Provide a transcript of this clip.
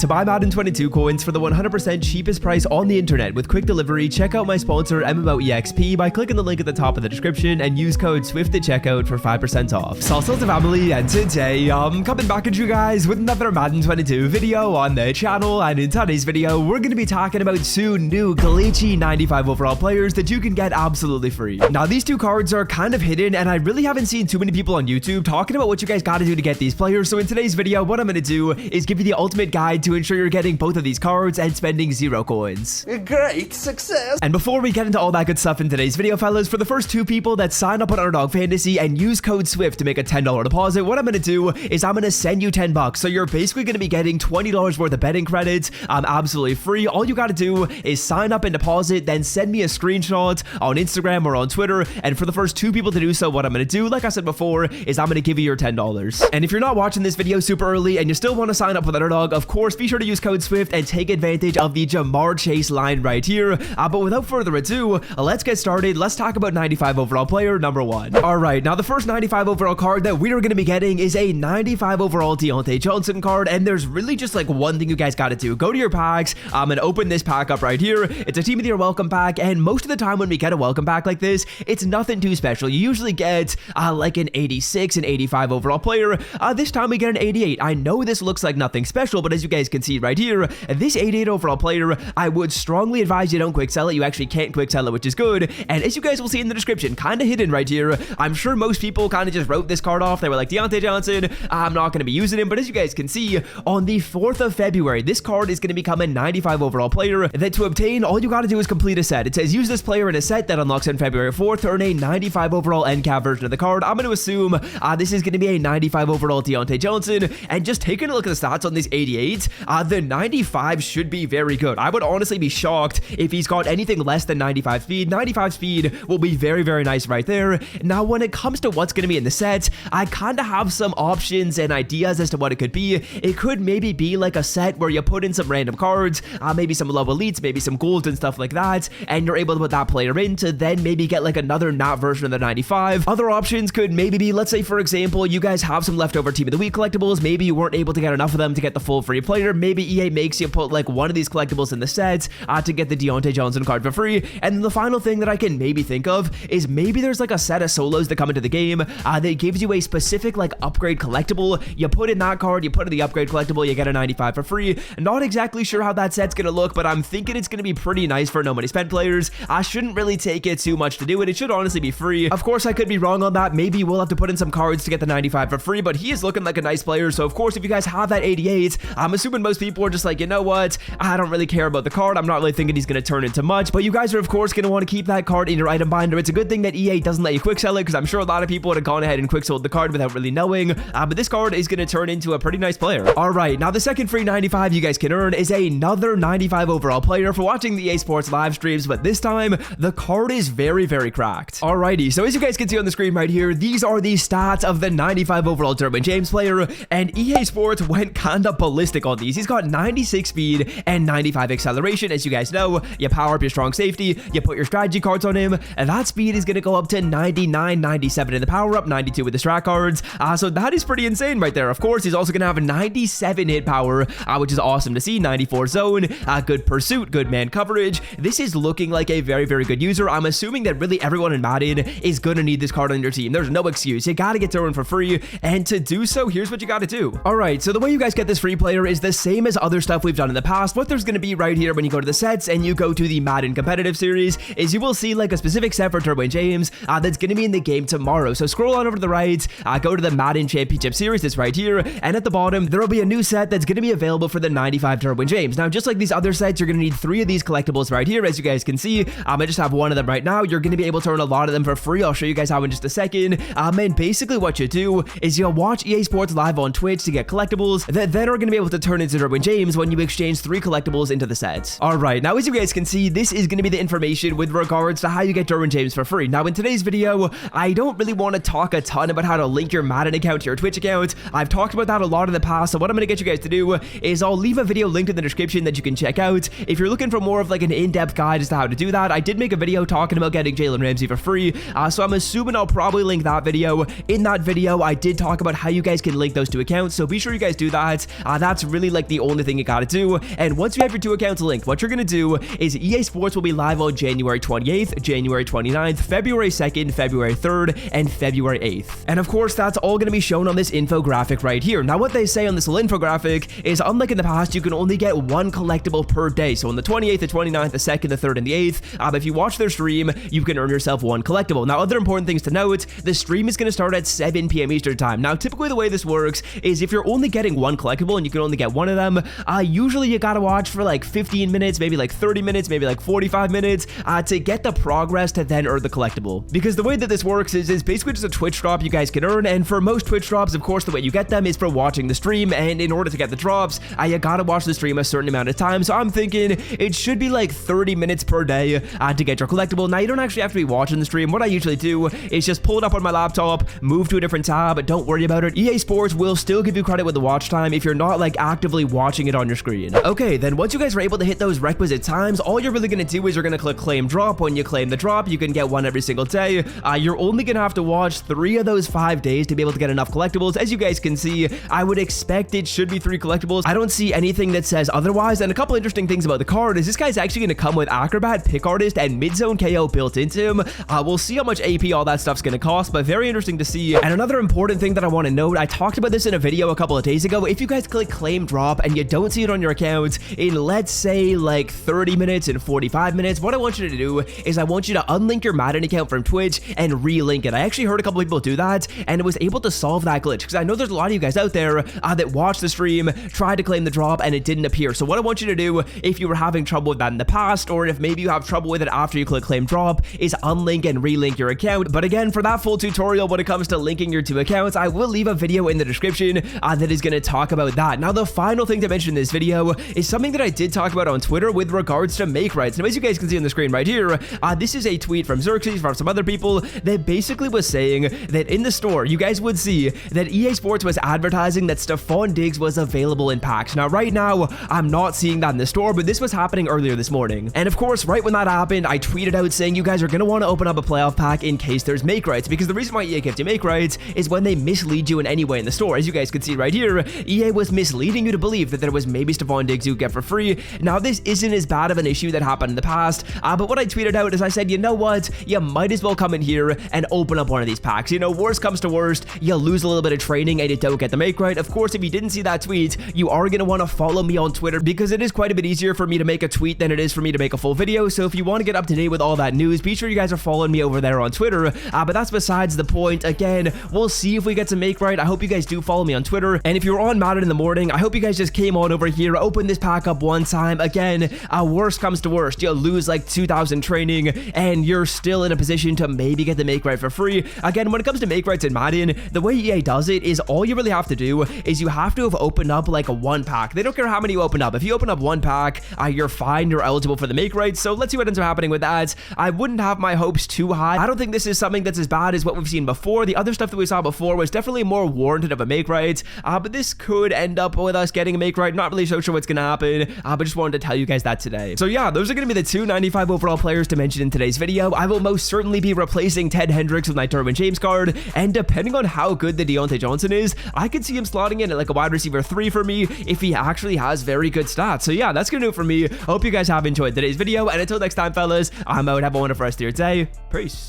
To buy Madden 22 coins for the 100% cheapest price on the internet with quick delivery, check out my sponsor MMOEXP by clicking the link at the top of the description and use code SWIFT at checkout for 5% off. Salsa family, and today I'm coming back at you guys with another Madden 22 video on the channel, and in today's video we're going to be talking about two new Glitchy 95 overall players that you can get absolutely free. Now these two cards are kind of hidden and I really haven't seen too many people on YouTube talking about what you guys got to do to get these players, so in today's video what I'm going to do is give you the ultimate guide to ensure you're getting both of these cards and spending 0 coins. Great success! And before we get into all that good stuff in today's video, fellas, for the first 2 people that sign up on Underdog Fantasy and use code SWIFT to make a $10 deposit, what I'm going to do is I'm going to send you $10. So you're basically going to be getting $20 worth of betting credits absolutely free. All you got to do is sign up and deposit, then send me a screenshot on Instagram or on Twitter. And for the first 2 people to do so, what I'm going to do, like I said before, is I'm going to give you your $10. And if you're not watching this video super early and you still want to sign up with Underdog, of course, be sure to use code SWIFT and take advantage of the Jamar Chase line right here. But without further ado, let's get started. Let's talk about 95 overall player number 1. All right, now the first 95 overall card that we are going to be getting is a 95 overall Diontae Johnson card, and there's really just like one thing you guys got to do. Go to your packs and open this pack up right here. It's a Team of the Year welcome pack, and most of the time when we get a welcome pack like this, it's nothing too special. You usually get like an 86, an 85 overall player. This time we get an 88. I know this looks like nothing special, but as you guys can see right here, this 88 overall player, I would strongly advise you don't quick sell it. You actually can't quick sell it, which is good. And as you guys will see in the description, kind of hidden right here, I'm sure most people kind of just wrote this card off. They were like, Diontae Johnson, I'm not going to be using him. But as you guys can see, on the 4th of February, this card is going to become a 95 overall player that to obtain, all you got to do is complete a set. It says use this player in a set that unlocks on February 4th, earn a 95 overall end cap version of the card. I'm going to assume this is going to be a 95 overall Diontae Johnson. And just taking a look at the stats on this 88, the 95 should be very good. I would honestly be shocked if he's got anything less than 95 speed. 95 speed will be very, very nice right there. Now, when it comes to what's going to be in the set, I kind of have some options and ideas as to what it could be. It could maybe be like a set where you put in some random cards, maybe some low elites, maybe some golds and stuff like that, and you're able to put that player in to then maybe get like another not version of the 95. Other options could maybe be, let's say for example, you guys have some leftover Team of the Week collectibles. Maybe you weren't able to get enough of them to get the full free player. Maybe EA makes you put like one of these collectibles in the set to get the Diontae Johnson card for free. And then the final thing that I can maybe think of is maybe there's like a set of solos that come into the game that gives you a specific like upgrade collectible. You put in that card, you put in the upgrade collectible, you get a 95 for free. Not exactly sure how that set's gonna look, but I'm thinking it's gonna be pretty nice for no money spent players. I shouldn't really take it too much to do it. It should honestly be free. Of course, I could be wrong on that. Maybe we'll have to put in some cards to get the 95 for free, but he is looking like a nice player. So of course, if you guys have that 88, I'm assuming most people are just like, you know what? I don't really care about the card. I'm not really thinking he's gonna turn into much, but you guys are of course gonna want to keep that card in your item binder. It's a good thing that EA doesn't let you quick sell it, because I'm sure a lot of people would have gone ahead and quick sold the card without really knowing, but this card is gonna turn into a pretty nice player. All right, now the second free 95 you guys can earn is another 95 overall player for watching the EA Sports live streams, but this time the card is very, very cracked. Alrighty, so as you guys can see on the screen right here, these are the stats of the 95 overall Derwin James player, and EA Sports went kinda ballistic on these. He's got 96 speed and 95 acceleration. As you guys know, you power up your strong safety, you put your strategy cards on him, and that speed is gonna go up to 99, 97 in the power up, 92 with the strat cards. So that is pretty insane right there. Of course, he's also gonna have a 97 hit power, which is awesome to see. 94 zone, good pursuit, good man coverage. This is looking like a very, very good user. I'm assuming that really everyone in Madden is gonna need this card on your team. There's no excuse. You gotta get Derwin for free, and to do so, here's what you gotta do. All right, so the way you guys get this free player is the same as other stuff we've done in the past. What there's gonna be right here when you go to the sets and you go to the Madden competitive series is you will see like a specific set for Derwin James that's gonna be in the game tomorrow. So scroll on over to the right, go to the Madden Championship Series that's right here, and at the bottom there will be a new set that's gonna be available for the 95 Derwin James. Now just like these other sets, you're gonna need 3 of these collectibles right here. As you guys can see, I just have 1 of them right now. You're gonna be able to earn a lot of them for free. I'll show you guys how in just a second. And basically what you do is you'll watch EA Sports live on Twitch to get collectibles that then are gonna be able to turn into Derwin James when you exchange 3 collectibles into the set. All right, now as you guys can see, this is gonna be the information with regards to how you get Derwin James for free. Now in today's video, I don't really want to talk a ton about how to link your Madden account to your Twitch account. I've talked about that a lot in the past, so what I'm gonna get you guys to do is I'll leave a video linked in the description that you can check out if you're looking for more of like an in-depth guide as to how to do that. I did make a video talking about getting Jalen Ramsey for free, so I'm assuming I'll probably link that video. In that video, I did talk about how you guys can link those 2 accounts, so be sure you guys do that. That's really literally like the only thing you gotta do. And once you have your 2 accounts linked, what you're gonna do is EA Sports will be live on January 28th, January 29th, February 2nd, February 3rd, and February 8th. And of course, that's all gonna be shown on this infographic right here. Now, what they say on this little infographic is, unlike in the past, you can only get 1 collectible per day. So on the 28th, the 29th, the 2nd, the 3rd, and the 8th, if you watch their stream, you can earn yourself 1 collectible. Now, other important things to note, the stream is gonna start at 7 p.m. Eastern time. Now, typically the way this works is if you're only getting 1 collectible and you can only get 1 of them, usually you gotta watch for like 15 minutes, maybe like 30 minutes, maybe like 45 minutes to get the progress to then earn the collectible. Because the way that this works is basically just a Twitch drop you guys can earn, and for most Twitch drops, of course, the way you get them is for watching the stream, and in order to get the drops, you gotta watch the stream a certain amount of time. So I'm thinking it should be like 30 minutes per day to get your collectible. Now, you don't actually have to be watching the stream. What I usually do is just pull it up on my laptop, move to a different tab, don't worry about it. EA Sports will still give you credit with the watch time if you're not like actively watching it on your screen. Okay, then once you guys are able to hit those requisite times, all you're really gonna do is you're gonna click claim drop. When you claim the drop, you can get 1 every single day. You're only gonna have to watch 3 of those 5 days to be able to get enough collectibles. As you guys can see, I would expect it should be 3 collectibles. I don't see anything that says otherwise. And a couple interesting things about the card is this guy's actually gonna come with Acrobat, Pick Artist, and Mid-Zone KO built into him. We'll see how much AP all that stuff's gonna cost, but very interesting to see. And another important thing that I want to note, I talked about this in a video a couple of days ago. If you guys click claim drop and you don't see it on your account in, let's say, like 30 minutes and 45 minutes, what I want you to do is I want you to unlink your Madden account from Twitch and relink it. I actually heard a couple people do that, and it was able to solve that glitch, because I know there's a lot of you guys out there that watch the stream, tried to claim the drop, and it didn't appear. So what I want you to do, if you were having trouble with that in the past, or if maybe you have trouble with it after you click claim drop, is unlink and relink your account. But again, for that full tutorial when it comes to linking your 2 accounts, I will leave a video in the description that is going to talk about that. Now, the final thing to mention in this video is something that I did talk about on Twitter with regards to make rights. Now, as you guys can see on the screen right here, this is a tweet from Xerxes, from some other people, that basically was saying that in the store, you guys would see that EA Sports was advertising that Stephon Diggs was available in packs. Now, right now, I'm not seeing that in the store, but this was happening earlier this morning. And of course, right when that happened, I tweeted out saying you guys are going to want to open up a playoff pack in case there's make rights, because the reason why EA gives you make rights is when they mislead you in any way in the store. As you guys can see right here, EA was misleading you to believe that there was maybe Stephon Diggs you get for free. Now, this isn't as bad of an issue that happened in the past, but what I tweeted out is I said, you know what, you might as well come in here and open up one of these packs. You know, worst comes to worst, you lose a little bit of training and you don't get the make right. Of course, if you didn't see that tweet, you are going to want to follow me on Twitter, because it is quite a bit easier for me to make a tweet than it is for me to make a full video. So if you want to get up to date with all that news, be sure you guys are following me over there on Twitter. But that's besides the point. Again, we'll see if we get to make right. I hope you guys do follow me on Twitter. And if you're on Madden in the morning, I hope you guys just came on over here, open this pack up one time. Again, worst comes to worst, you lose like 2,000 training and you're still in a position to maybe get the make right for free. Again, when it comes to make rights in Madden, the way EA does it is all you really have to do is you have to have opened up like a 1 pack. They don't care how many you open up. If you open up 1 pack, you're fine, you're eligible for the make rights. So let's see what ends up happening with that. I wouldn't have my hopes too high. I don't think this is something that's as bad as what we've seen before. The other stuff that we saw before was definitely more warranted of a make right, but this could end up with us getting a make right. Not really so sure what's gonna happen, but just wanted to tell you guys that today. So yeah, those are gonna be the 2 95 overall players to mention in today's video. I will most certainly be replacing Ted Hendricks with my Derwin James card, and depending on how good the Diontae Johnson is, I could see him slotting in at like a wide receiver 3 for me if he actually has very good stats. So yeah, that's gonna do it for me. Hope you guys have enjoyed today's video, and until next time, fellas, I'm out. Have a wonderful rest of your day. Peace.